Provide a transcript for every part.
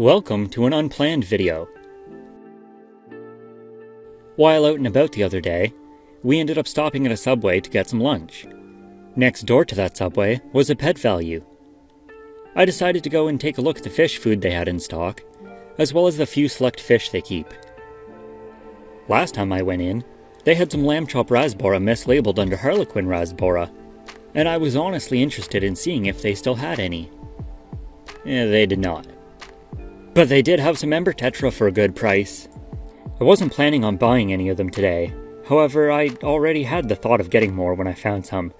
Welcome to an unplanned video. While out and about the other day, we ended up stopping at a Subway to get some lunch. Next door to that Subway was a Pet Value. I decided to go and take a look at the fish food they had in stock, as well as the few select fish they keep. Last time I went in, they had some lamb chop rasbora mislabeled under harlequin rasbora, and I was honestly interested in seeing if they still had any. They did not. But they did have some ember tetra for a good price. I wasn't planning on buying any of them today. However, I already had the thought of getting more when I found some,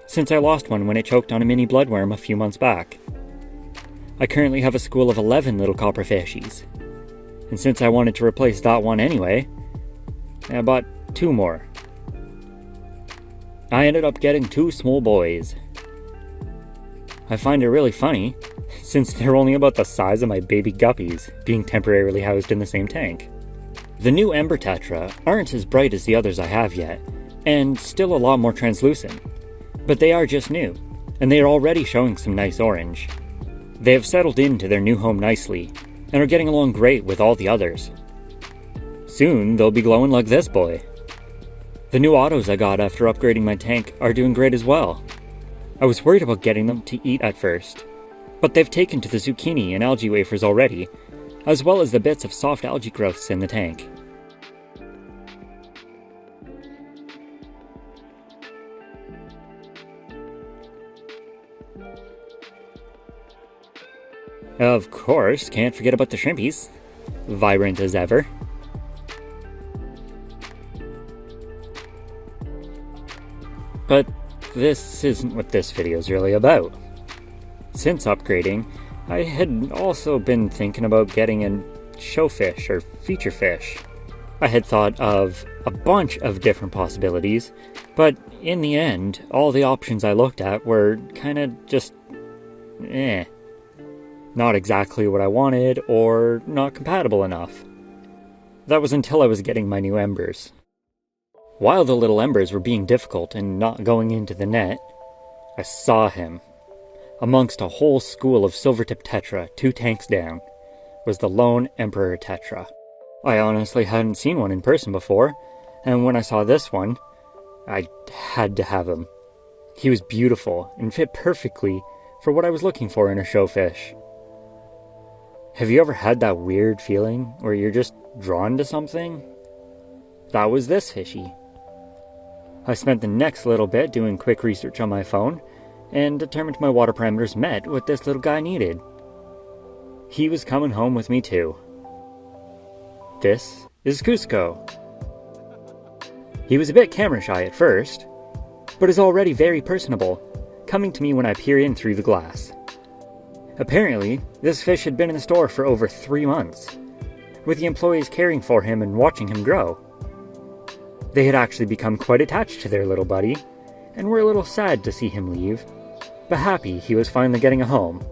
since I lost one when it choked on a mini bloodworm a few months back. I currently have a school of 11 little copper fishies. And since I wanted to replace that one anyway, I bought 2 more. I ended up getting 2 small boys. I find it really funny, since they're only about the size of my baby guppies, being temporarily housed in the same tank. The new Ember Tetra aren't as bright as the others I have yet, and still a lot more translucent. But they are just new, and they are already showing some nice orange. They have settled into their new home nicely, and are getting along great with all the others. Soon they'll be glowing like this boy. The new autos I got after upgrading my tank are doing great as well. I was worried about getting them to eat at first, but they've taken to the zucchini and algae wafers already, as well as the bits of soft algae growths in the tank. Of course, can't forget about the shrimpies, vibrant as ever. But this isn't what this video is really about. Since upgrading, I had also been thinking about getting a showfish or feature fish. I had thought of a bunch of different possibilities, but in the end, all the options I looked at were kinda just not exactly what I wanted or not compatible enough. That was until I was getting my new embers. While the little embers were being difficult and not going into the net, I saw him. Amongst a whole school of silvertip tetra, 2 tanks down, was the lone emperor tetra. I honestly hadn't seen one in person before, and when I saw this one, I had to have him. He was beautiful and fit perfectly for what I was looking for in a showfish. Have you ever had that weird feeling where you're just drawn to something? That was this fishy. I spent the next little bit doing quick research on my phone, and determined my water parameters met what this little guy needed. He was coming home with me too. This is Cusco. He was a bit camera shy at first, but is already very personable, coming to me when I peer in through the glass. Apparently, this fish had been in the store for over 3 months, with the employees caring for him and watching him grow. They had actually become quite attached to their little buddy, and were a little sad to see him leave, but happy he was finally getting a home.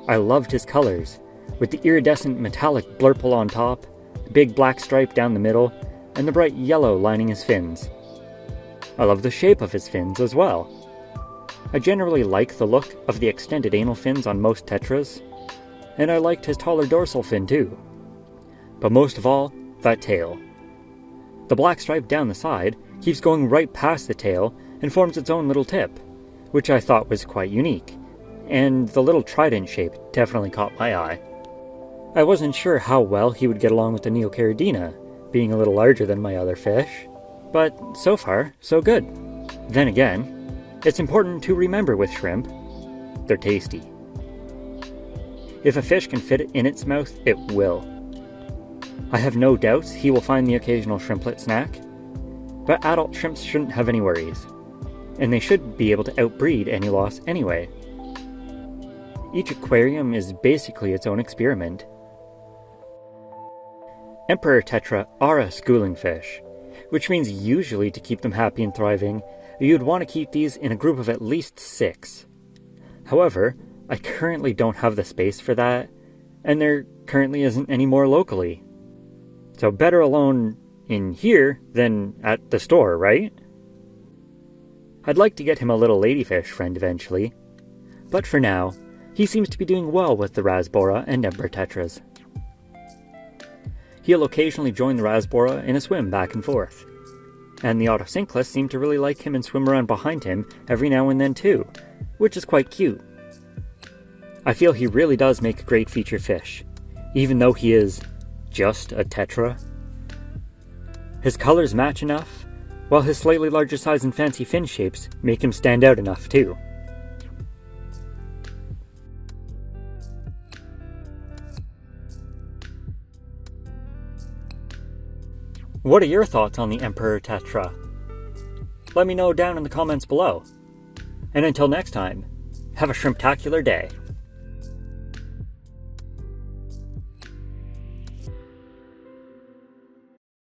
I loved his colors, with the iridescent metallic blurple on top, the big black stripe down the middle, and the bright yellow lining his fins. I loved the shape of his fins as well. I generally like the look of the extended anal fins on most tetras, and I liked his taller dorsal fin too. But most of all, that tail. The black stripe down the side keeps going right past the tail and forms its own little tip, which I thought was quite unique, and the little trident shape definitely caught my eye. I wasn't sure how well he would get along with the Neocaridina, being a little larger than my other fish, but so far, so good. Then again, it's important to remember with shrimp, they're tasty. If a fish can fit it in its mouth, it will. I have no doubts he will find the occasional shrimplet snack, but adult shrimps shouldn't have any worries, and they should be able to outbreed any loss anyway. Each aquarium is basically its own experiment. Emperor tetra are a schooling fish, which means usually to keep them happy and thriving, you'd want to keep these in a group of at least 6. However, I currently don't have the space for that, and there currently isn't any more locally. So better alone in here than at the store, right? I'd like to get him a little ladyfish friend eventually, but for now, He seems to be doing well with the Rasbora and Emperor Tetras. He'll occasionally join the Rasbora in a swim back and forth. And the Autocinclus seem to really like him and swim around behind him every now and then too, which is quite cute. I feel he really does make a great feature fish, even though he is just a Tetra. His colors match enough, while his slightly larger size and fancy fin shapes make him stand out enough too. What are your thoughts on the Emperor Tetra? Let me know down in the comments below. And until next time, have a shrimptacular day.